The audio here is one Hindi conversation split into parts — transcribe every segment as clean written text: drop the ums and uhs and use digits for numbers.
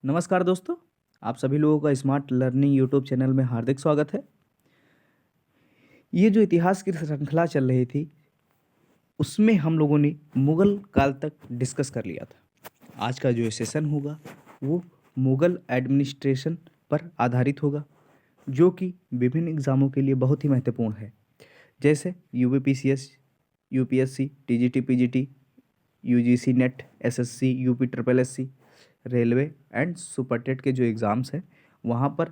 नमस्कार दोस्तों, आप सभी लोगों का स्मार्ट लर्निंग यूट्यूब चैनल में हार्दिक स्वागत है। ये जो इतिहास की श्रृंखला चल रही थी, उसमें हम लोगों ने मुगल काल तक डिस्कस कर लिया था। आज का जो सेशन होगा, वो मुगल एडमिनिस्ट्रेशन पर आधारित होगा, जो कि विभिन्न एग्ज़ामों के लिए बहुत ही महत्वपूर्ण है। जैसे UPPCS, UPSC, TGT, PGT, UGC net, SSC, UP triple SC, railway and Super TET के जो एग्ज़ाम्स हैं, वहाँ पर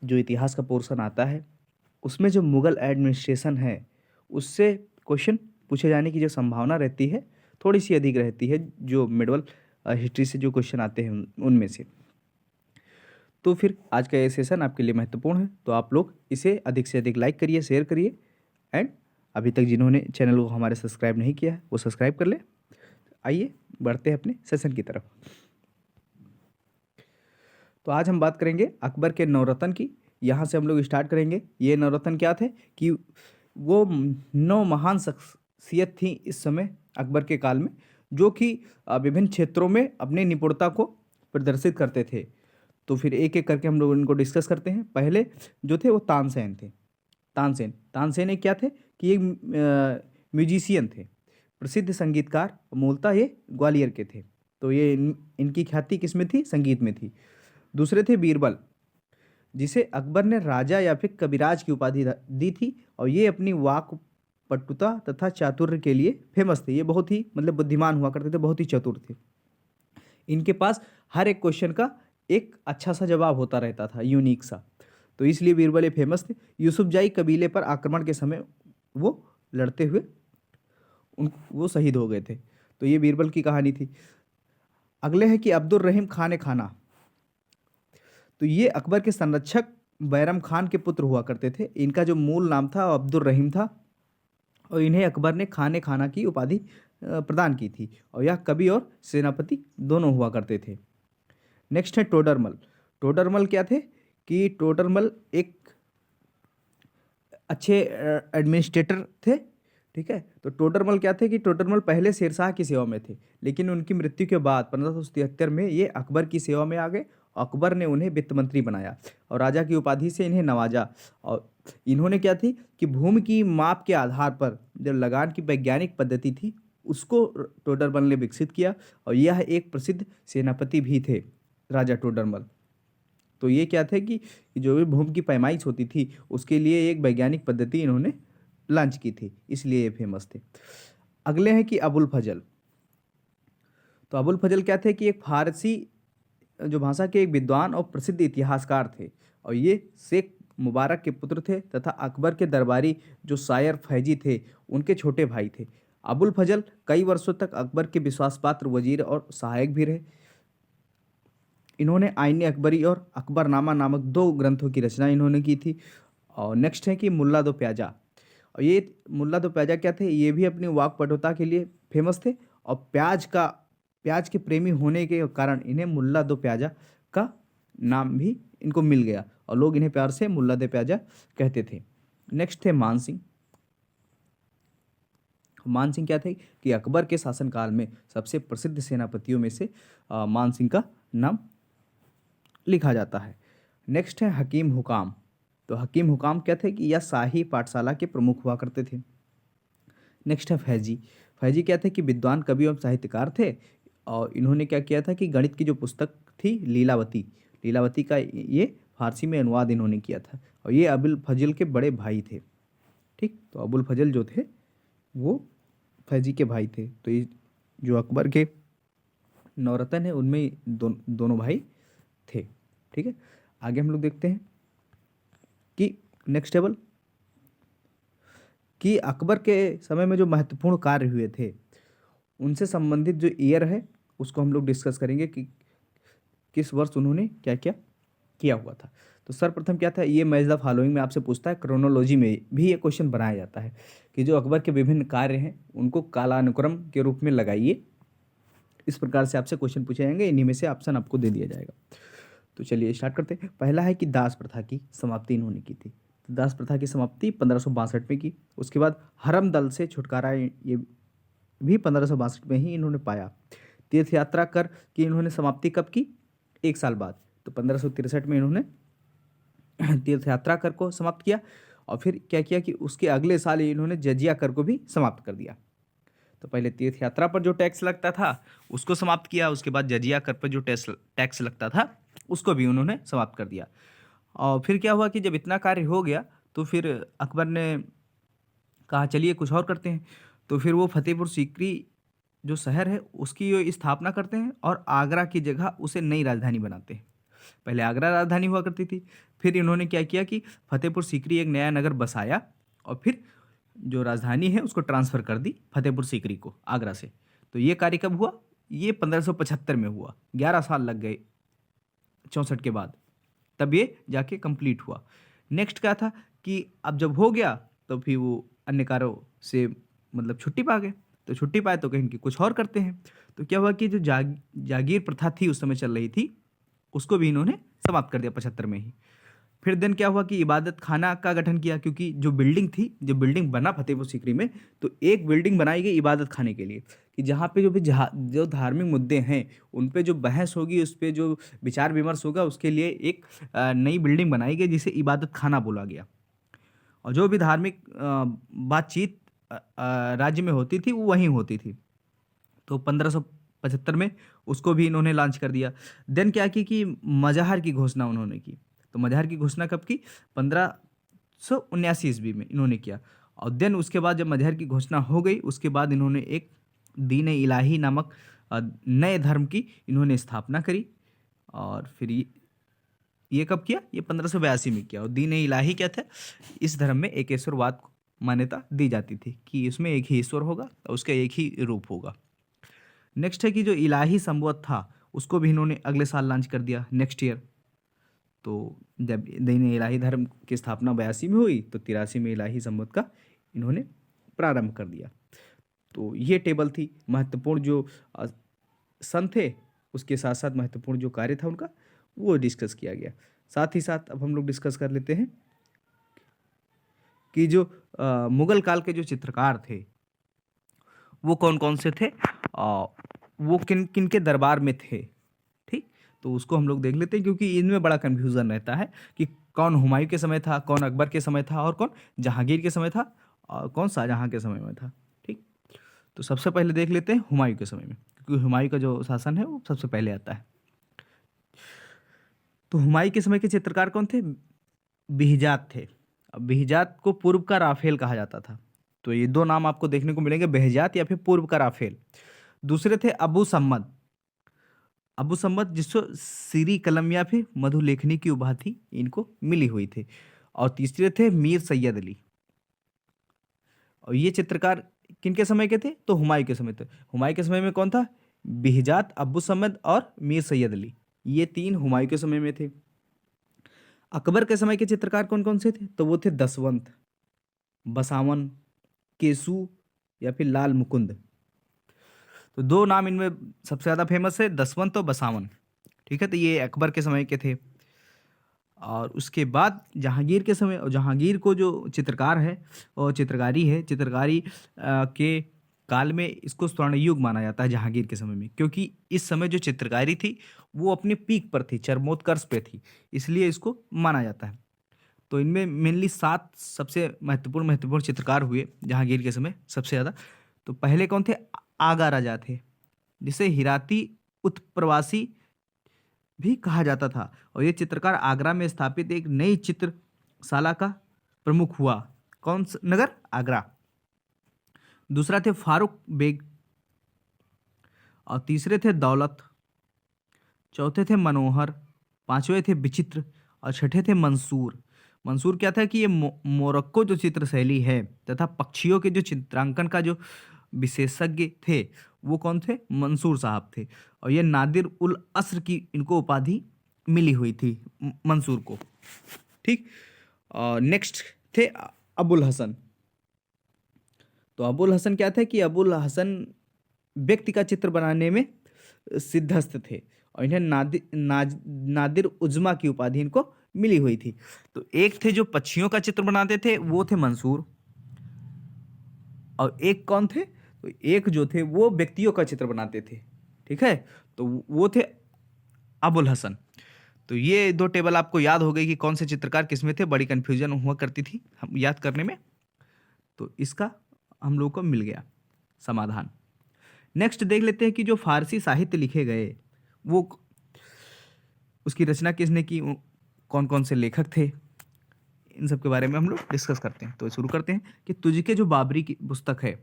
जो इतिहास का पोर्शन आता है, उसमें जो मुगल एडमिनिस्ट्रेशन है, उससे क्वेश्चन पूछे जाने की जो संभावना रहती है, थोड़ी सी अधिक रहती है, जो मिडवल हिस्ट्री से जो क्वेश्चन आते हैं उनमें से। तो फिर आज का ये सेशन आपके लिए महत्वपूर्ण है, तो आप लोग इसे अधिक से अधिक लाइक करिए, शेयर करिए एंड अभी तक जिन्होंने चैनल को हमारे सब्सक्राइब नहीं किया है, वो सब्सक्राइब कर ले। आइए बढ़ते हैं अपने सेशन की तरफ। तो आज हम बात करेंगे अकबर के नवरत्न की। यहाँ से हम लोग स्टार्ट करेंगे। ये नवरत्न क्या थे कि वो 9 महान शख्सियत थी इस समय अकबर के काल में, जो कि विभिन्न क्षेत्रों में अपनी निपुणता को प्रदर्शित करते थे। तो फिर एक एक करके हम लोग इनको डिस्कस करते हैं। पहले जो थे वो तानसेन थे। तानसेन एक क्या थे कि एक म्यूजिशियन थे, प्रसिद्ध संगीतकार। मूलतः ये ग्वालियर के थे। तो ये इनकी ख्याति किस में थी? संगीत में थी। दूसरे थे बीरबल, जिसे अकबर ने राजा या फिर कविराज की उपाधि दी थी, और ये अपनी वाक पटुता तथा चातुर्य के लिए फेमस थे। ये बहुत ही बुद्धिमान हुआ करते थे, बहुत ही चतुर थे। इनके पास हर एक क्वेश्चन का एक अच्छा सा जवाब होता रहता था, यूनिक सा। तो इसलिए बीरबल ये फेमस थे। यूसुफजाई कबीले पर आक्रमण के समय वो लड़ते हुए वो शहीद हो गए थे। तो ये बीरबल की कहानी थी। अगले है कि अब्दुल रहीम खान खाना। तो ये अकबर के संरक्षक बैरम खान के पुत्र हुआ करते थे। इनका जो मूल नाम था अब्दुल रहीम था, और इन्हें अकबर ने खाने खाना की उपाधि प्रदान की थी, और यह कवि और सेनापति दोनों हुआ करते थे। नेक्स्ट है टोडरमल। टोडरमल क्या थे कि टोडरमल एक अच्छे एडमिनिस्ट्रेटर थे। ठीक है, तो टोडरमल क्या थे कि टोडरमल पहले शेरशाह की सेवा में थे, लेकिन उनकी मृत्यु के बाद 1573 में ये अकबर की सेवा में आ गए। अकबर ने उन्हें वित्त मंत्री बनाया और राजा की उपाधि से इन्हें नवाजा। और इन्होंने क्या थी कि भूमि की माप के आधार पर जो लगान की वैज्ञानिक पद्धति थी, उसको टोडरमल ने विकसित किया, और यह एक प्रसिद्ध सेनापति भी थे, राजा टोडरमल। तो ये क्या थे कि जो भी भूमि की पैमाइश होती थी, उसके लिए एक वैज्ञानिक पद्धति इन्होंने लॉन्च की थी, इसलिए ये फेमस थे। अगले हैं कि अबुल फजल। तो अबुल फजल क्या थे कि एक फारसी जो भाषा के एक विद्वान और प्रसिद्ध इतिहासकार थे, और ये शेख मुबारक के पुत्र थे तथा अकबर के दरबारी जो शायर फैजी थे, उनके छोटे भाई थे। अबुल फजल कई वर्षों तक अकबर के विश्वासपात्र वजीर और सहायक भी रहे। इन्होंने आईन अकबरी और अकबरनामा नामक 2 ग्रंथों की रचना इन्होंने की थी। और नेक्स्ट है कि मुल्ला दो प्याजा। और ये मुल्ला दो प्याजा क्या थे? ये भी अपनी वाक्पटुता के लिए फेमस थे, और प्याज के प्रेमी होने के कारण इन्हें मुल्ला दो प्याजा का नाम भी इनको मिल गया, और लोग इन्हें प्यार से मुल्ला दो प्याजा कहते थे। नेक्स्ट थे मान सिंह। मान सिंह क्या थे कि अकबर के शासनकाल में सबसे प्रसिद्ध सेनापतियों में से मान सिंह का नाम लिखा जाता है। नेक्स्ट है हकीम हुकाम। तो हकीम हुकाम क्या थे कि यह शाही पाठशाला के प्रमुख हुआ करते थे। नेक्स्ट है फैजी। फैजी क्या थे कि विद्वान कवि और साहित्यकार थे, और इन्होंने क्या किया था कि गणित की जो पुस्तक थी लीलावती, लीलावती का ये फारसी में अनुवाद इन्होंने किया था, और ये अबुल फजल के बड़े भाई थे। ठीक, तो अबुल फजल जो थे वो फैजी के भाई थे। तो ये जो अकबर के नवरत्न है, उनमें दोनों भाई थे। ठीक है, आगे हम लोग देखते हैं कि नेक्स्ट टेबल कि अकबर के समय में जो महत्वपूर्ण कार्य हुए थे, उनसे संबंधित जो ईयर है उसको हम लोग डिस्कस करेंगे कि किस वर्ष उन्होंने क्या क्या किया हुआ था। तो सर्वप्रथम क्या था, ये मैच द फॉलोइंग में आपसे पूछता है। क्रोनोलॉजी में भी ये क्वेश्चन बनाया जाता है कि जो अकबर के विभिन्न कार्य हैं उनको कालानुक्रम के रूप में लगाइए। इस प्रकार से आपसे क्वेश्चन पूछे जाएंगे, इन्हीं में से ऑप्शन आपको दे दिया जाएगा। तो चलिए स्टार्ट करते हैं। पहला है कि दास प्रथा की समाप्ति इन्होंने की थी। तो दास प्रथा की समाप्ति 1562 में की। उसके बाद हरम दल से छुटकारा ये भी 1562 में ही इन्होंने पाया। तीर्थ यात्रा कर कि इन्होंने समाप्ति कब की? 1 साल बाद। तो 1563 में इन्होंने तीर्थ यात्रा कर को समाप्त किया और फिर क्या किया कि उसके अगले साल इन्होंने जजिया कर को भी समाप्त कर दिया। तो पहले तीर्थ यात्रा पर जो टैक्स लगता था उसको समाप्त किया, उसके बाद जजिया कर पर जो टैक्स लगता था उसको भी उन्होंने समाप्त कर दिया। और फिर क्या हुआ कि जब इतना कार्य हो गया तो फिर अकबर ने कहा चलिए कुछ और करते हैं। तो फिर वो फतेहपुर सीकरी जो शहर है उसकी ये स्थापना करते हैं और आगरा की जगह उसे नई राजधानी बनाते हैं। पहले आगरा राजधानी हुआ करती थी, फिर इन्होंने क्या किया कि फतेहपुर सीकरी एक नया नगर बसाया और फिर जो राजधानी है उसको ट्रांसफ़र कर दी फतेहपुर सीकरी को आगरा से। तो ये कार्य कब हुआ? ये 1575 में हुआ। 11 साल लग गए 64 के बाद, तब ये जाके कंप्लीट हुआ। नेक्स्ट क्या था कि अब जब हो गया तो फिर वो अन्य कार्यों से मतलब छुट्टी पा गए। तो छुट्टी पाए तो कहीं कि कुछ और करते हैं। तो क्या हुआ कि जो जागीर प्रथा थी उस समय चल रही थी उसको भी इन्होंने समाप्त कर दिया 75 में ही। फिर दिन क्या हुआ कि इबादत खाना का गठन किया, क्योंकि जो बिल्डिंग थी, जो बिल्डिंग बना फतेहपुर सीकरी में, तो एक बिल्डिंग बनाई गई इबादत खाने के लिए कि जहाँ पे जो धार्मिक मुद्दे हैं उन पे जो बहस होगी, उस पे जो विचार विमर्श होगा, उसके लिए एक नई बिल्डिंग बनाई गई जिसे इबादत खाना बोला गया। और जो भी धार्मिक बातचीत राज्य में होती थी वो वहीं होती थी। तो 1575 में उसको भी इन्होंने लॉन्च कर दिया। देन क्या की कि मजहर की घोषणा उन्होंने की। तो मजहर की घोषणा कब की? 1579 ईस्वी में इन्होंने किया। और देन उसके बाद जब मजहर की घोषणा हो गई उसके बाद इन्होंने एक दीन इलाही नामक नए धर्म की इन्होंने स्थापना करी। और फिर ये कब किया? ये 1582 में किया। और दीन इलाही क्या था? इस धर्म में एकेश्वरवाद को मान्यता दी जाती थी कि इसमें एक ही ईश्वर होगा और उसका एक ही रूप होगा। नेक्स्ट है कि जो इलाही संवत था उसको भी इन्होंने अगले साल लॉन्च कर दिया, नेक्स्ट ईयर। तो जब दीन इलाही धर्म की स्थापना 82 में हुई तो 83 में इलाही संवत का इन्होंने प्रारंभ कर दिया। तो ये टेबल थी। महत्वपूर्ण जो सन थे उसके साथ साथ महत्वपूर्ण जो कार्य था उनका वो डिस्कस किया गया। साथ ही साथ अब हम लोग डिस्कस कर लेते हैं कि जो मुगल काल के जो चित्रकार थे वो कौन कौन से थे, वो किन किन के दरबार में थे। ठीक, तो उसको हम लोग देख लेते हैं क्योंकि इनमें बड़ा कन्फ्यूज़न रहता है कि कौन हुमायूं के समय था, कौन अकबर के समय था और कौन जहांगीर के समय था और कौन शाहजहां के समय में था। ठीक, तो सबसे पहले देख लेते हैं हुमायूं के समय में, क्योंकि हुमायूं का जो शासन है वो सबसे पहले आता है। तो हुमायूं के समय के चित्रकार कौन थे? बिहजात थे। अब बिहजात को पूर्व का राफेल कहा जाता था। तो ये दो नाम आपको देखने को मिलेंगे, बेहजात या फिर पूर्व का राफेल। दूसरे थे अबू सम्मद। अबू सम्मद जिसको सीरी कलम या फिर मधुलेखनी की उपाधि इनको मिली हुई थी। और तीसरे थे मीर सैयद अली। और ये चित्रकार किनके समय के थे? तो हुमायूं के समय थे। हुमायूं के समय में कौन था? बिहजात, अबू सम्मद और मीर सैयद अली। ये तीन हुमायूं के समय में थे। अकबर के समय के चित्रकार कौन कौन से थे? तो वो थे दसवंत, बसावन, केसु या फिर लाल मुकुंद। तो दो नाम इनमें सबसे ज़्यादा फेमस है, दसवंत और बसावन। ठीक है, तो ये अकबर के समय के थे। और उसके बाद जहांगीर के समय, और जहांगीर को जो चित्रकार है और चित्रकारी है, चित्रकारी के काल में इसको स्वर्ण युग माना जाता है जहांगीर के समय में, क्योंकि इस समय जो चित्रकारी थी वो अपने पीक पर थी, चरमोत्कर्ष पे थी, इसलिए इसको माना जाता है। तो इनमें मेनली 7 सबसे महत्वपूर्ण चित्रकार हुए जहांगीर के समय सबसे ज़्यादा। तो पहले कौन थे? आगा राजा थे, जिसे हिराती उत्प्रवासी भी कहा जाता था। और ये चित्रकार आगरा में स्थापित एक नई चित्रशाला का प्रमुख हुआ। कौन सा नगर? आगरा। दूसरा थे फारूक बेग और तीसरे थे दौलत, चौथे थे मनोहर, पांचवें थे विचित्र और छठे थे मंसूर। मंसूर क्या था कि ये मोरक्को जो चित्रशैली है तथा पक्षियों के जो चित्रांकन का जो विशेषज्ञ थे वो कौन थे? मंसूर साहब थे। और ये नादिर उल अस्र की इनको उपाधि मिली हुई थी मंसूर को। ठीक, नेक्स्ट थे अबुल हसन। तो अबुल हसन क्या था कि अबुल हसन व्यक्ति का चित्र बनाने में सिद्धहस्त थे और इन्हें नादिर उज्मा की उपाधि इनको मिली हुई थी। तो एक थे जो पक्षियों का चित्र बनाते थे वो थे मंसूर, और एक कौन थे? तो एक जो थे वो व्यक्तियों का चित्र बनाते थे। ठीक है, तो वो थे अबुल हसन। तो ये दो टेबल आपको याद हो गई कि कौन से चित्रकार किसमें थे, बड़ी कन्फ्यूजन हुआ करती थी हम याद करने में, तो इसका हम लोग को मिल गया समाधान। नेक्स्ट देख लेते हैं कि जो फारसी साहित्य लिखे गए वो उसकी रचना किसने की, कौन कौन से लेखक थे, इन सब के बारे में हम लोग डिस्कस करते हैं। तो शुरू करते हैं कि तुझके जो बाबरी की पुस्तक है,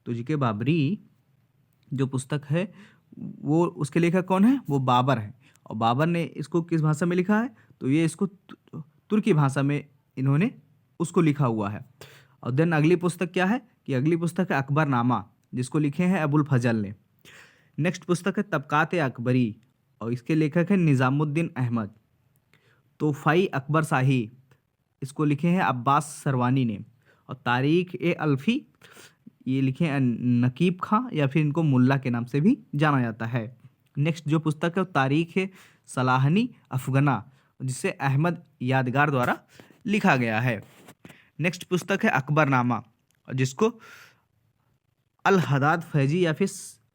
तुझके बाबरी जो पुस्तक है वो उसके लेखक कौन है, वो बाबर है। और बाबर ने इसको किस भाषा में लिखा है, तो ये इसको तुर्की भाषा में इन्होंने उसको लिखा हुआ है। और देन अगली पुस्तक क्या है कि अगली पुस्तक है अकबरनामा, जिसको लिखे हैं अबुल फजल ने। नेक्स्ट पुस्तक है तबकात अकबरी, और इसके लेखक है निज़ामुद्दीन अहमद। तोहफ़ाई अकबर शाही, इसको लिखे हैं अब्बास सरवानी ने। और तारीख ए अल्फ़ी, ये लिखे हैं नकीब खां, या फिर इनको मुल्ला के नाम से भी जाना जाता है। नेक्स्ट जो पुस्तक है वो तारीख है सलाहनी अफगना, जिसे अहमद यादगार द्वारा लिखा गया है। नेक्स्ट पुस्तक है अकबरनामा, जिसको अल हदाद फैजी या फिर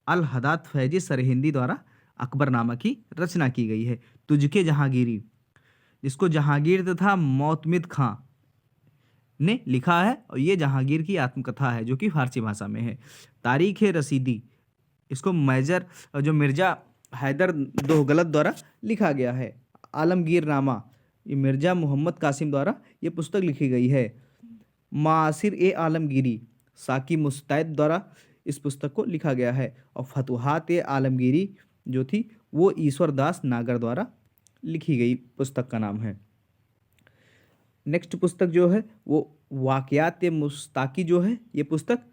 अल हदाद फैजी सरहिंदी द्वारा अकबरनामा की रचना की गई है। तुझके जहांगीरी, जिसको जहांगीर तथा मोतमिद खां ने लिखा है, और ये जहांगीर की आत्मकथा है जो कि फारसी भाषा में है। तारीख रसीदी, इसको मेजर जो मिर्ज़ा हैदर दोगलत द्वारा लिखा गया है। आलमगीर नामा, ये मिर्ज़ा मोहम्मद कासिम द्वारा ये पुस्तक लिखी गई है। मासिर ए आलमगीरी, साकी मुस्तैद द्वारा इस पुस्तक को लिखा गया है। और फतुहात ए आलमगीरी जो थी वो ईश्वर दास नागर द्वारा लिखी गई पुस्तक का नाम है। नेक्स्ट पुस्तक जो है वो वाक़यात मुस्ताकी जो है, ये पुस्तक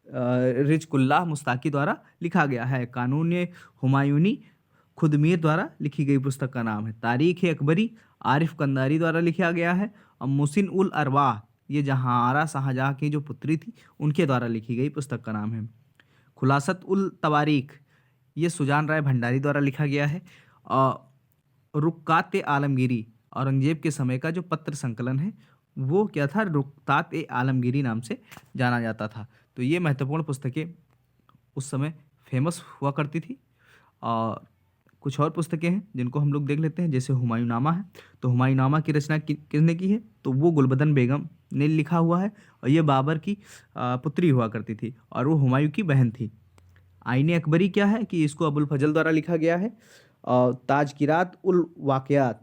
रिज़कुल्लाह मुस्ताकी द्वारा लिखा गया है। कानून हुमायूनी खुदमीर द्वारा लिखी गई पुस्तक का नाम है। तारीख़ अकबरी आरिफ कंदारी द्वारा लिखा गया है। और मुसिन उल अरवाह, ये जहांआरा शाहजहाँ की जो पुत्री थी उनके द्वारा लिखी गई पुस्तक का नाम है। खुलासत उल तवारीख, ये सुजान राय भंडारी द्वारा लिखा गया है। और रुक्कात आलमगीरी, औरंगजेब के समय का जो पत्र संकलन है वो क्या था, रुक्तात ए आलमगीरी नाम से जाना जाता था। तो ये महत्वपूर्ण पुस्तकें उस समय फेमस हुआ करती थी। और कुछ और पुस्तकें हैं जिनको हम लोग देख लेते हैं, जैसे हुमायूंनामा है। तो हुमायूंनामा की रचना किसने की है, तो वो गुलबदन बेगम ने लिखा हुआ है। और ये बाबर की पुत्री हुआ करती थी और वो हुमायूं की बहन थी। आईन अकबरी क्या है कि इसको अबुल फजल द्वारा लिखा गया है। और ताजकिरात उल वाक़यात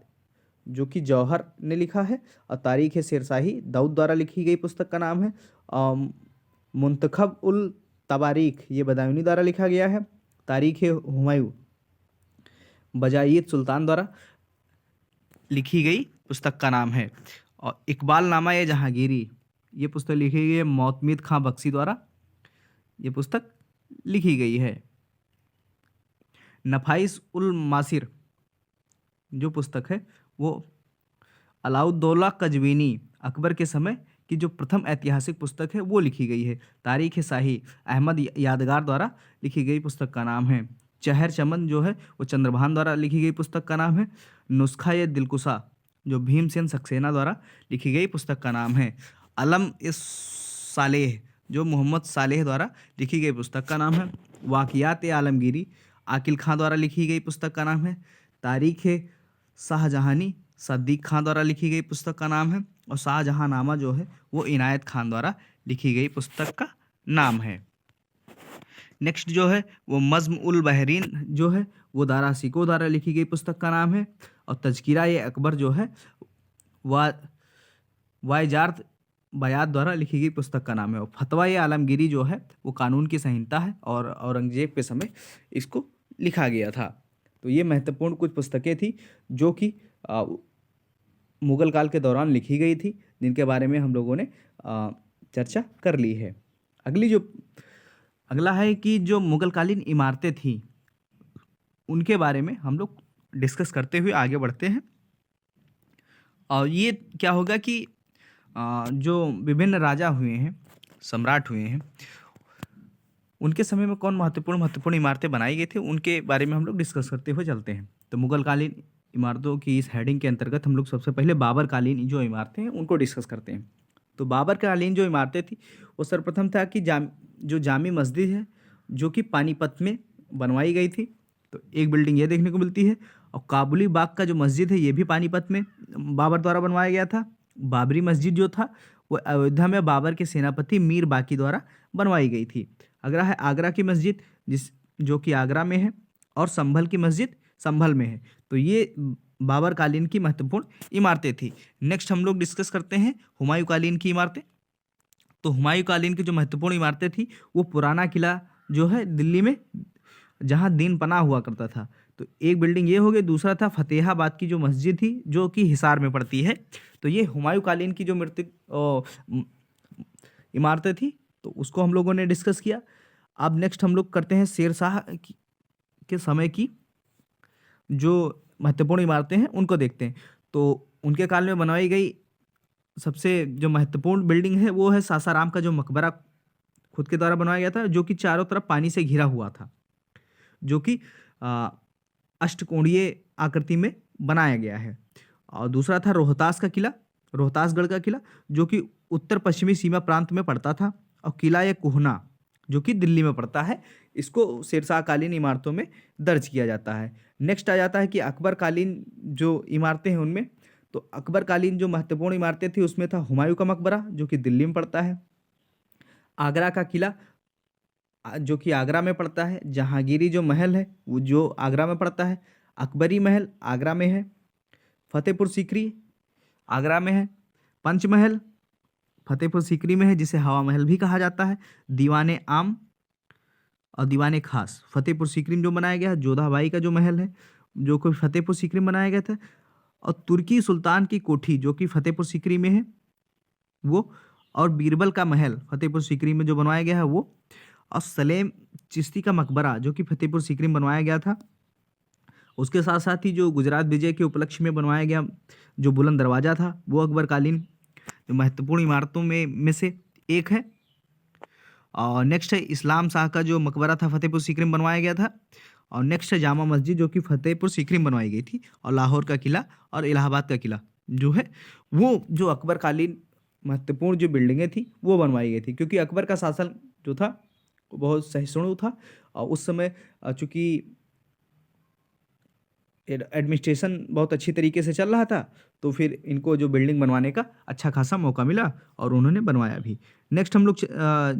जो कि जौहर ने लिखा है। और तारीख़ शेरशाही दाऊद द्वारा लिखी गई पुस्तक का नाम है। मुंतखब उल तवारीख, ये बदायूनी द्वारा लिखा गया है। तारीख़ हुमायूं बजायत सुल्तान द्वारा लिखी गई पुस्तक का नाम है। और इकबाल नामा ए जहांगीरी, ये पुस्तक लिखी गई है मोतमिद खां बख्शी द्वारा, ये पुस्तक लिखी गई है। नफाइस उल मासिर जो पुस्तक है वो अलाउद्दौला कजवीनी, अकबर के समय की जो प्रथम ऐतिहासिक पुस्तक है वो लिखी गई है। तारीख़ शाही अहमद यादगार द्वारा लिखी गई पुस्तक का नाम है। चहर चमन जो है वो चंद्रभान द्वारा लिखी गई पुस्तक का नाम है। नुस्खा ये दिलकुशा जो भीमसेन सक्सेना द्वारा लिखी गई पुस्तक का नाम है। अलम इस सालेह जो मोहम्मद सालेह द्वारा लिखी गई पुस्तक का नाम है। वाक़ियात आलमगीरी आकिल खां द्वारा लिखी गई पुस्तक का नाम है। तारीख़ शाहजहानी सद्दीक खां द्वारा लिखी गई पुस्तक का नाम है। और शाहजहांनामा जो है वो इनायत खान द्वारा लिखी गई पुस्तक का नाम है। नेक्स्ट जो है वो मज़्म उल बहरीन जो है वो दारा सिको द्वारा लिखी गई पुस्तक का नाम है। और तज़किरा ये अकबर जो है वाइजार्त बयात द्वारा लिखी गई पुस्तक का नाम है। और फतवा ये आलमगीरी जो है वो कानून की संहिता है और औरंगजेब के समय इसको लिखा गया था। तो ये महत्वपूर्ण कुछ पुस्तकें थी जो कि मुग़ल काल के दौरान लिखी गई थी, जिनके बारे में हम लोगों ने चर्चा कर ली है। अगला है कि जो मुग़लकालीन इमारतें थीं उनके बारे में हम लोग डिस्कस करते हुए आगे बढ़ते हैं। और ये क्या होगा कि जो विभिन्न राजा हुए हैं, सम्राट हुए हैं, उनके समय में कौन महत्वपूर्ण इमारतें बनाई गई थी उनके बारे में हम लोग डिस्कस करते हुए चलते हैं। तो मुग़लकालीन इमारतों की इस हेडिंग के अंतर्गत हम लोग सबसे पहले बाबर कालीन जो इमारतें हैं उनको डिस्कस करते हैं। तो बाबर कालीन जो इमारतें थी वो सर्वप्रथम था कि जो जामी मस्जिद है जो कि पानीपत में बनवाई गई थी। तो एक बिल्डिंग ये देखने को मिलती है। और काबुली बाग का जो मस्जिद है ये भी पानीपत में बाबर द्वारा बनवाया गया था। बाबरी मस्जिद जो था वो अयोध्या में बाबर के सेनापति मीर बाकी द्वारा बनवाई गई थी। अगला है आगरा की मस्जिद जो कि आगरा में है, और संभल की मस्जिद संभल में है। तो ये बाबर कालीन की महत्वपूर्ण इमारतें थी। नेक्स्ट हम लोग डिस्कस करते हैं हुमायूं कालीन की इमारतें। तो हुमायूं कालीन की जो महत्वपूर्ण इमारतें थी वो पुराना किला जो है दिल्ली में, जहाँ दीन पनाह हुआ करता था। तो एक बिल्डिंग ये हो गई, दूसरा था फतेहाबाद की जो मस्जिद थी जो कि हिसार में पड़ती है। तो ये हुमायूं कालीन की जो इमारतें थी तो उसको हम लोगों ने डिस्कस किया। अब नेक्स्ट हम लोग करते हैं शेरशाह के समय की जो महत्वपूर्ण इमारतें हैं उनको देखते हैं। तो उनके काल में बनवाई गई सबसे जो महत्वपूर्ण बिल्डिंग है वो है सासाराम का जो मकबरा खुद के द्वारा बनवाया गया था, जो कि चारों तरफ पानी से घिरा हुआ था, जो कि अष्टकोणीय आकृति में बनाया गया है। और दूसरा था रोहतास का किला, रोहतासगढ़ का किला, जो कि उत्तर पश्चिमी सीमा प्रांत में पड़ता था। और किला या कोहना जो कि दिल्ली में पड़ता है, इसको शेरशाह कालीन इमारतों में दर्ज किया जाता है। नेक्स्ट आ जाता है कि अकबर कालीन जो इमारतें हैं उनमें, तो अकबर कालीन जो महत्वपूर्ण इमारतें थी उसमें था हुमायूं का मकबरा जो कि दिल्ली में पड़ता है, आगरा का किला जो कि आगरा में पड़ता है, जहांगीरी जो महल है वो जो आगरा में पड़ता है, अकबरी महल आगरा में है, फतेहपुर सीकरी आगरा में है, पंचमहल फतेहपुर सीकरी में है जिसे हवा महल भी कहा जाता है, दीवाने आम और दीवाने खास फतेहपुर सीकरी में जो बनाया गया है, जोधाबाई का जो महल है जो कि फतेहपुर सीकरी में बनाया गया था, और तुर्की सुल्तान की कोठी जो कि फतेहपुर सीकरी में है वो, और बीरबल का महल फतेहपुर सीकरी में जो बनवाया गया है वो, और सलेम चिश्ती का मकबरा जो कि फतेहपुर सीकरी में बनवाया गया था। उसके साथ साथ ही जो गुजरात विजय के उपलक्ष्य में बनवाया गया जो बुलंद दरवाज़ा था वो अकबर कालीन जो महत्वपूर्ण इमारतों में से एक है। और नेक्स्ट है इस्लाम शाह का जो मकबरा था फतेहपुर सीकरी में बनवाया गया था। और नेक्स्ट है जामा मस्जिद जो कि फतेहपुर सीकरी में बनवाई गई थी। और लाहौर का किला और इलाहाबाद का किला जो है वो जो अकबर कालीन महत्वपूर्ण जो बिल्डिंगें थी वो बनवाई गई थी, क्योंकि अकबर का शासन जो था वो बहुत सहिष्णु था। और उस समय चूँकि एडमिनिस्ट्रेशन बहुत अच्छी तरीके से चल रहा था तो फिर इनको जो बिल्डिंग बनवाने का अच्छा खासा मौका मिला और उन्होंने बनवाया भी। नेक्स्ट हम लोग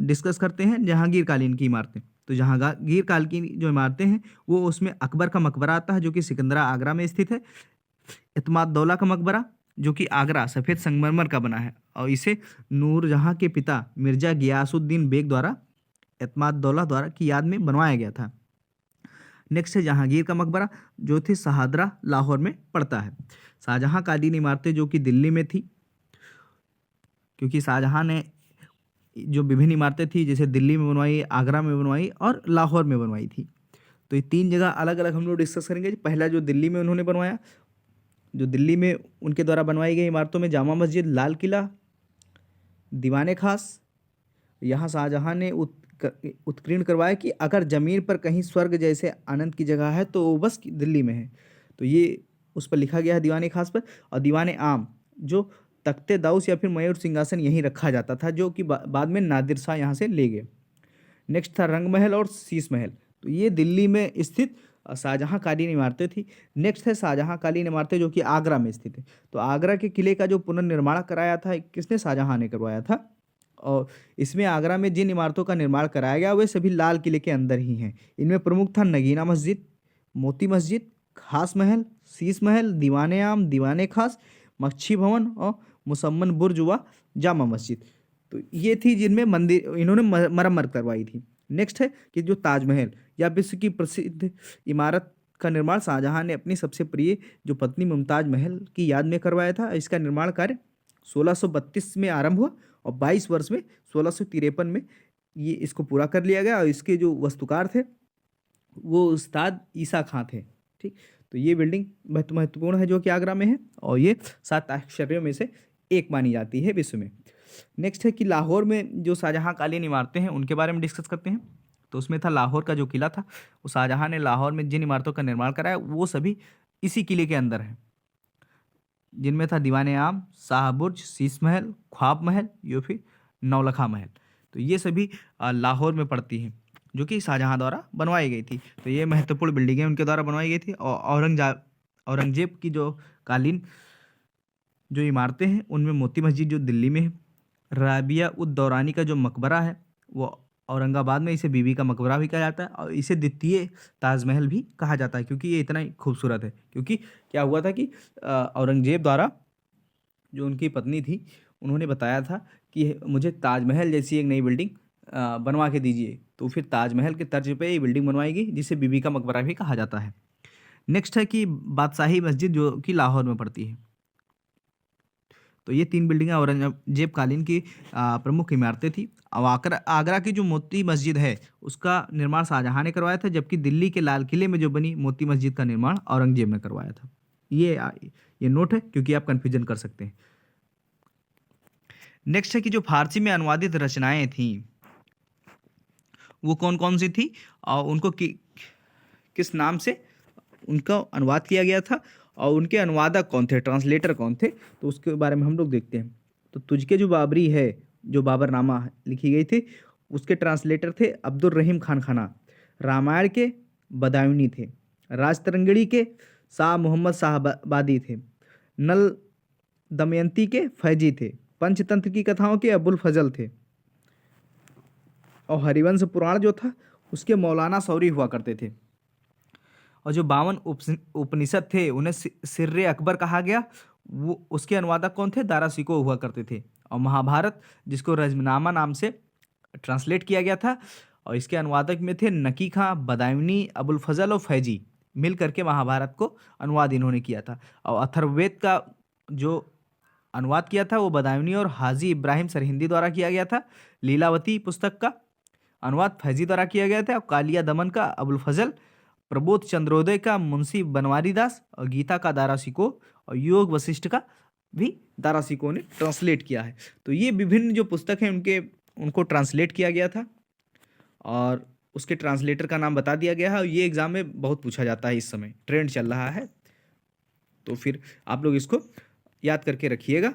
डिस्कस करते हैं जहांगीर कालीन की इमारतें। तो जहांगीर काल की जो इमारतें हैं वो उसमें अकबर का मकबरा आता है जो कि सिकंदरा आगरा में स्थित है, इत्माद-दौला का मकबरा जो कि आगरा सफ़ेद संगमरमर का बना है और इसे नूरजहाँ के पिता मिर्जा गियासुद्दीन बेग द्वारा इत्माद-दौला द्वारा की याद में बनवाया गया था। नेक्स्ट है जहांगीर का मकबरा जो थी शहादरा लाहौर में पड़ता है। शाहजहाँ कालीन इमारतें जो कि दिल्ली में थी, क्योंकि शाहजहाँ ने जो विभिन्न इमारतें थी जैसे दिल्ली में बनवाई, आगरा में बनवाई और लाहौर में बनवाई थी। तो ये तीन जगह अलग अलग हम लोग डिस्कस करेंगे। पहला जो दिल्ली में उन्होंने बनवाया, जो दिल्ली में उनके द्वारा बनवाई गई इमारतों में जामा मस्जिद, लाल किला, दीवाने खास। यहाँ शाहजहाँ ने उत्कीर्ण करवाया कि अगर ज़मीन पर कहीं स्वर्ग जैसे आनंद की जगह है तो वो बस दिल्ली में है। तो ये उस पर लिखा गया है दीवाने खास पर। और दीवाने आम जो तख्ते दाऊस या फिर मयूर सिंहासन यहीं रखा जाता था, जो कि बाद में नादिर शाह यहाँ से ले गए। नेक्स्ट था रंग महल और शीश महल। तो ये दिल्ली में स्थित शाहजहाँ कालीन इमारतें थी। नेक्स्ट है शाहजहाँ कालीन इमारतें जो कि आगरा में स्थित है। तो आगरा के किले का जो पुनर्निर्माण कराया था किसने, शाहजहाँ ने करवाया था। और इसमें आगरा में जिन इमारतों का निर्माण कराया गया वे सभी लाल किले के अंदर ही हैं। इनमें प्रमुख था नगीना मस्जिद, मोती मस्जिद, खास महल, शीश महल, दीवाने आम, दीवाने खास, मच्छी भवन और मुसम्मन बुर्ज व जामा मस्जिद। तो ये थी जिनमें मंदिर इन्होंने मरम्मत करवाई थी। नेक्स्ट है कि जो ताजमहल या विश्व की प्रसिद्ध इमारत का निर्माण शाहजहाँ ने अपनी सबसे प्रिय जो पत्नी मुमताज महल की याद में करवाया था। इसका निर्माण कार्य 1632 में आरंभ हुआ और 22 वर्ष में 1653 में ये इसको पूरा कर लिया गया। और इसके जो वास्तुकार थे वो उस्ताद ईसा खां थे। ठीक, तो ये बिल्डिंग महत्वपूर्ण है जो कि आगरा में है और ये 7 आश्चर्यों में से एक मानी जाती है विश्व में। नेक्स्ट है कि लाहौर में जो शाहजहाँ कालीन इमारतें हैं उनके बारे में डिस्कस करते हैं। तो उसमें था लाहौर का जो किला था, वो शाहजहाँ ने लाहौर में जिन इमारतों का निर्माण कराया वो सभी इसी किले के अंदर है, जिनमें था दीवाने आम, शाह बुर्ज, शीश महल, ख्वाब महल या फिर नौलखा महल। तो ये सभी लाहौर में पड़ती हैं जो कि शाहजहाँ द्वारा बनवाई गई थी। तो ये महत्वपूर्ण बिल्डिंगें उनके द्वारा बनवाई गई थी। और औरंगजेब की जो कालीन जो इमारतें हैं उनमें मोती मस्जिद जो दिल्ली में है, राबिया उद दौरानी का जो मकबरा है वो औरंगाबाद में, इसे बीबी का मकबरा भी कहा जाता है और इसे द्वितीय ताजमहल भी कहा जाता है क्योंकि ये इतना ही खूबसूरत है। क्योंकि क्या हुआ था कि औरंगजेब द्वारा जो उनकी पत्नी थी उन्होंने बताया था कि मुझे ताजमहल जैसी एक नई बिल्डिंग बनवा के दीजिए, तो फिर ताजमहल के तर्ज पे ये बिल्डिंग बनवाई गई जिसे बीबी का मकबरा भी कहा जाता है। नेक्स्ट है कि बादशाही मस्जिद जो कि लाहौर में पड़ती है। तो ये 3 बिल्डिंगें औरंगजेब कालीन की प्रमुख इमारतें थी। अब आगरा आगरा की जो मोती मस्जिद है उसका निर्माण शाहजहां ने करवाया था, जबकि दिल्ली के लाल किले में जो बनी मोती मस्जिद का निर्माण औरंगजेब ने करवाया था। ये नोट है क्योंकि आप कन्फ्यूजन कर सकते हैं। नेक्स्ट है कि जो फारसी में अनुवादित रचनाएं थीं वो कौन कौन सी थी और उनको किस नाम से उनका अनुवाद किया गया था और उनके अनुवादक कौन थे, ट्रांसलेटर कौन थे, तो उसके बारे में हम लोग देखते हैं। तो तुझके जो बाबरी है, जो बाबरनामा लिखी गई थी, उसके ट्रांसलेटर थे अब्दुल रहीम खान खाना। रामायण के बदायूनी थे। राजतरंगिणी के शाह मोहम्मद शाहबादी थे। नल दमयंती के फैजी थे। पंचतंत्र की कथाओं के अबुल फजल थे। और हरिवंश पुराण जो था उसके मौलाना सौरी हुआ करते थे। और जो 52 उपनिषद थे उन्हें सिर्रे अकबर कहा गया, वो उसके अनुवादक कौन थे, दारा सिको हुआ करते थे। और महाभारत जिसको रजमनामा नाम से ट्रांसलेट किया गया था और इसके अनुवादक में थे नकी खां, बदायूनी, अबुल फजल और फैजी, मिल करके महाभारत को अनुवाद इन्होंने किया था। और अथर्ववेद का जो अनुवाद किया था वो बदायूनी और हाजी इब्राहिम सरहिंदी द्वारा किया गया था। लीलावती पुस्तक का अनुवाद फैजी द्वारा किया गया था। और कालिया दमन का अबुल फजल, प्रबोध चंद्रोदय का मुंशी बनवारी दास और गीता का दारा सिको और योग वशिष्ठ का भी दारा सिको ने ट्रांसलेट किया है। तो ये विभिन्न जो पुस्तक हैं उनको ट्रांसलेट किया गया था और उसके ट्रांसलेटर का नाम बता दिया गया है। और ये एग्जाम में बहुत पूछा जाता है, इस समय ट्रेंड चल रहा है, तो फिर आप लोग इसको याद करके रखिएगा।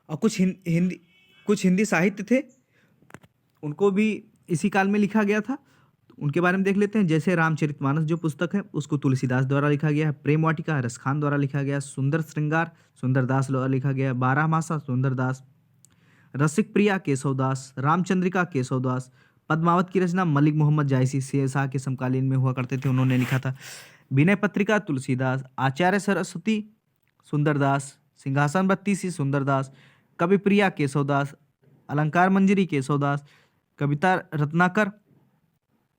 और कुछ हिंदी साहित्य थे उनको भी इसी काल में लिखा गया था, उनके बारे में देख लेते हैं। जैसे रामचरितमानस जो पुस्तक है उसको तुलसीदास द्वारा लिखा गया है। प्रेम वाटिका रसखान द्वारा लिखा गया। सुंदर श्रृंगार सुंदरदास द्वारा लिखा गया। बारहमासा सुंदरदास। रसिक प्रिया केशवदास। रामचंद्रिका केशवदास। पद्मावत की रचना मलिक मोहम्मद जायसी शेरशाह के समकालीन में हुआ करते थे, उन्होंने लिखा था। विनय पत्रिका तुलसीदास। आचार्य सरस्वती सुंदरदास। सिंहासन बत्तीसी सुंदरदास। कवि प्रिया केशवदास। अलंकार मंजरी केशवदास। कविता रत्नाकर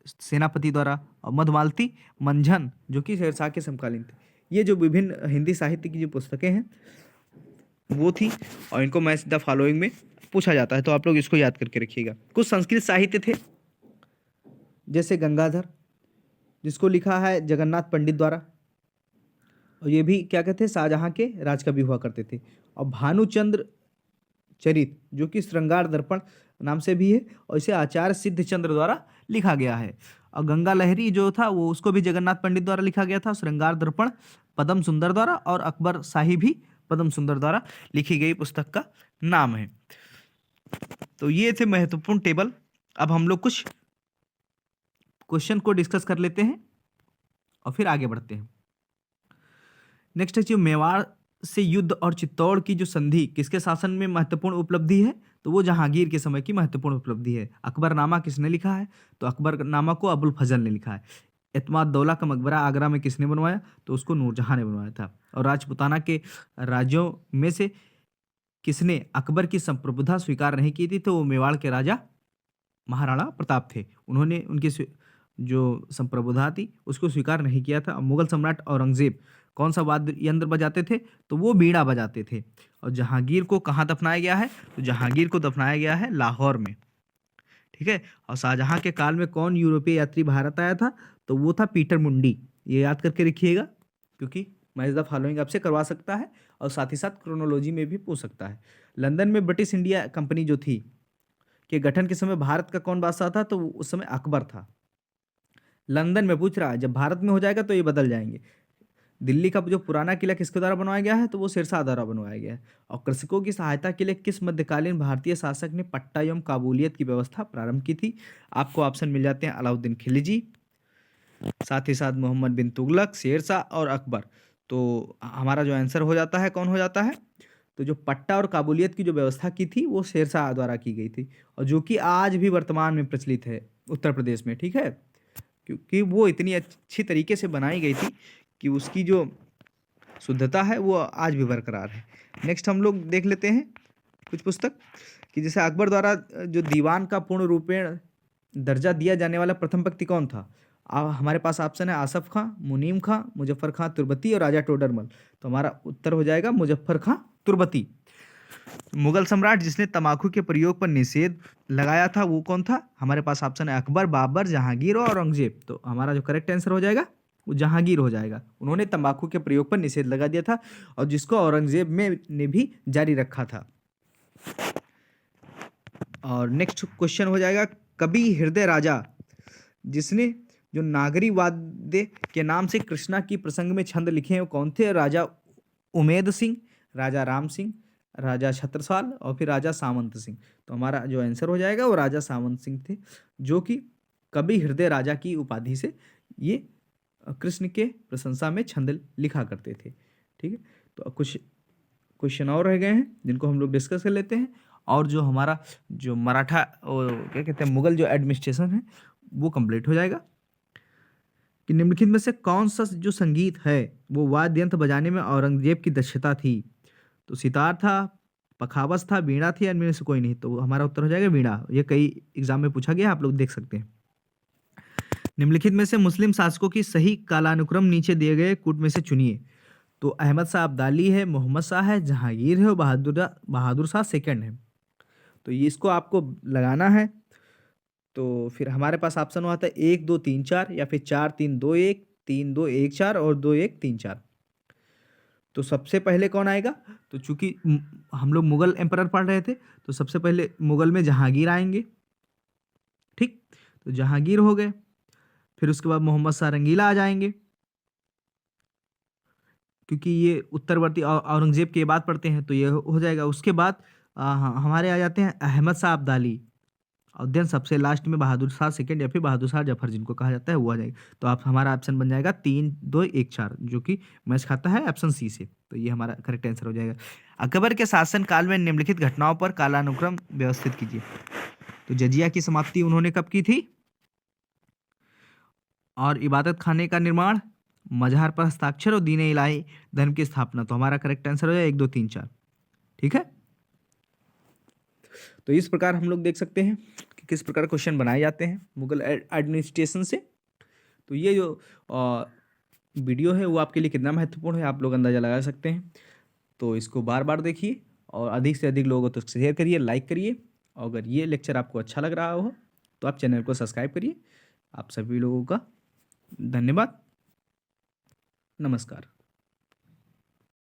सेनापति द्वारा। और मधुमालती मंझन जो कि शेरशाह के समकालीन थे। ये जो विभिन्न हिंदी साहित्य की जो पुस्तकें हैं वो थी और इनको मैच द फॉलोइंग में पूछा जाता है, तो आप लोग इसको याद करके रखिएगा। कुछ संस्कृत साहित्य थे जैसे गंगाधर जिसको लिखा है जगन्नाथ पंडित द्वारा, और ये भी क्या कहते हैं शाहजहां के राजकवि हुआ करते थे। और भानुचंद्र चरित जो कि श्रृंगार दर्पण नाम से भी है और इसे आचार्य सिद्धचंद्र द्वारा लिखा गया है। और गंगा लहरी जो था वो उसको भी जगन्नाथ पंडित द्वारा लिखा गया था। श्रृंगार दर्पण पद्म सुंदर द्वारा और अकबर शाही भी पद्म सुंदर द्वारा लिखी गई पुस्तक का नाम है। तो ये थे महत्वपूर्ण टेबल। अब हम लोग कुछ क्वेश्चन को डिस्कस कर लेते हैं और फिर आगे बढ़ते हैं। नेक्स्ट है जो मेवाड़ से युद्ध और चित्तौड़ की जो संधि किसके शासन में महत्वपूर्ण उपलब्धि है, तो वो जहांगीर के समय की महत्वपूर्ण उपलब्धि है। अकबरनामा किसने लिखा है, तो अकबरनामा को अबुल फजल ने लिखा है। एतमाद दौला का मकबरा आगरा में किसने बनवाया, तो उसको नूरजहां ने बनवाया था। और राजपुताना के राज्यों में से किसने अकबर की संप्रभुता स्वीकार नहीं की थी, तो वो मेवाड़ के राजा महाराणा प्रताप थे। उन्होंने उनकी जो संप्रभुता थी उसको स्वीकार नहीं किया था। मुगल सम्राट औरंगजेब कौन सा वाद्य यंत्र बजाते थे, तो वो बीड़ा बजाते थे। और जहांगीर को कहाँ दफनाया गया है, तो जहांगीर को दफनाया गया है लाहौर में, ठीक है। और शाहजहां के काल में कौन यूरोपीय यात्री भारत आया था, तो वो था पीटर मुंडी। ये याद करके रखिएगा क्योंकि मैच द फॉलोइंग आपसे करवा सकता है और साथ ही साथ क्रोनोलॉजी में भी पूछ सकता है। लंदन में ब्रिटिश इंडिया कंपनी जो थी के गठन के समय भारत का कौन बादशाह था, तो उस समय अकबर था। लंदन में पूछ रहा है, जब भारत में हो जाएगा तो ये बदल जाएंगे। दिल्ली का जो पुराना किला किसके द्वारा बनवाया गया है, तो वो शेरशाह द्वारा बनवाया गया है। और कृषकों की सहायता के लिए किस मध्यकालीन भारतीय शासक ने पट्टा एवं काबूलियत की व्यवस्था प्रारंभ की थी, आपको ऑप्शन मिल जाते हैं अलाउद्दीन खिलजी, साथ ही साथ मोहम्मद बिन तुगलक, शेरशाह और अकबर। तो हमारा जो आंसर हो जाता है कौन हो जाता है? तो जो पट्टा और काबूलियत की जो व्यवस्था की थी वो शेरशाह द्वारा की गई थी, और जो कि आज भी वर्तमान में प्रचलित है उत्तर प्रदेश में, ठीक है। क्योंकि वो इतनी अच्छी तरीके से बनाई गई थी कि उसकी जो शुद्धता है वो आज भी बरकरार है। नेक्स्ट हम लोग देख लेते हैं कुछ पुस्तक कि जैसे अकबर द्वारा जो दीवान का पूर्ण रूपेण दर्जा दिया जाने वाला प्रथम व्यक्ति कौन था? हमारे पास ऑप्शन है आसफ खां, मुनीम खां, मुजफ्फर खां तुर्बती और राजा टोडरमल। तो हमारा उत्तर हो जाएगा मुजफ्फर खां तुर्बती। मुगल सम्राट जिसने तंबाकू के प्रयोग पर निषेध लगाया था वो कौन था? हमारे पास ऑप्शन है अकबर, बाबर, जहांगीर और औरंगजेब। तो हमारा जो करेक्ट आंसर हो जाएगा वो जहांगीर हो जाएगा। उन्होंने तंबाकू के प्रयोग पर निषेध लगा दिया था और जिसको औरंगजेब में ने भी जारी रखा था। और नेक्स्ट क्वेश्चन हो जाएगा कवि हृदय राजा जिसने जो नागरी वाद्य के नाम से कृष्णा की प्रसंग में छंद लिखे हैं वो कौन थे? राजा उमेद सिंह, राजा राम सिंह, राजा छत्रसाल और फिर राजा सामंत सिंह। तो हमारा जो आंसर हो जाएगा वो राजा सामंत सिंह थे, जो कि कवि हृदय राजा की उपाधि से ये कृष्ण के प्रशंसा में छंद लिखा करते थे, ठीक है। तो कुछ क्वेश्चन और रह गए हैं जिनको हम लोग डिस्कस कर लेते हैं, और जो हमारा जो मराठा क्या कहते हैं मुगल जो एडमिनिस्ट्रेशन है वो कंप्लीट हो जाएगा। कि निम्नलिखित में से कौन सा जो संगीत है वो वाद्य यंत्र बजाने में औरंगजेब की दक्षता थी? तो सितार था, पखावज था, वीणा थी, या इनमें से कोई नहीं। तो हमारा उत्तर हो जाएगा वीणा। ये कई एग्जाम में पूछा गया, आप लोग देख सकते हैं। निम्नलिखित में से मुस्लिम शासकों की सही कालानुक्रम नीचे दिए गए कूट में से चुनिए। तो अहमद शाह अब्दाली है, मोहम्मद शाह है, जहांगीर है और बहादुर शाह सेकंड है। तो ये इसको आपको लगाना है। तो फिर हमारे पास ऑप्शन आता है 1 2 3 4 या फिर 4 3 2 1, 3 2 1 4 और 2 1 3 4। तो सबसे पहले कौन आएगा? तो चूंकि हम लोग मुगल एम्परर पढ़ रहे थे तो सबसे पहले मुगल में जहांगीर आएंगे, ठीक। तो जहांगीर हो गए, फिर उसके बाद मोहम्मद शाह रंगीला आ जाएंगे, क्योंकि ये उत्तरवर्ती औरंगजेब के बाद पढ़ते हैं तो ये हो जाएगा। उसके बाद हमारे आ जाते हैं अहमद शाह अब्दाली, और देन सबसे लास्ट में बहादुर शाह सेकंड या फिर बहादुर शाह जफर जिनको कहा जाता है वो आ जाएगा। तो आप हमारा ऑप्शन बन जाएगा 3 2 1 4, जो कि मैच खाता है ऑप्शन सी से। तो ये हमारा करेक्ट आंसर हो जाएगा। अकबर के शासन काल में निम्नलिखित घटनाओं पर कालानुक्रम व्यवस्थित कीजिए। तो जजिया की समाप्ति उन्होंने कब की थी? और इबादत खाने का निर्माण, मजहर पर हस्ताक्षर और दीन इलाही धर्म की स्थापना। तो हमारा करेक्ट आंसर हो जाएगा 1 2 3 4, ठीक है। तो इस प्रकार हम लोग देख सकते हैं कि किस प्रकार क्वेश्चन बनाए जाते हैं मुगल एडमिनिस्ट्रेशन से। तो ये जो वीडियो है वो आपके लिए कितना महत्वपूर्ण है आप लोग अंदाज़ा लगा सकते हैं। तो इसको बार बार देखिए और अधिक से अधिक लोगों तक शेयर करिए, लाइक करिए। और अगर ये लेक्चर आपको अच्छा लग रहा हो तो आप चैनल को सब्सक्राइब करिए। आप सभी लोगों का धन्यवाद। नमस्कार।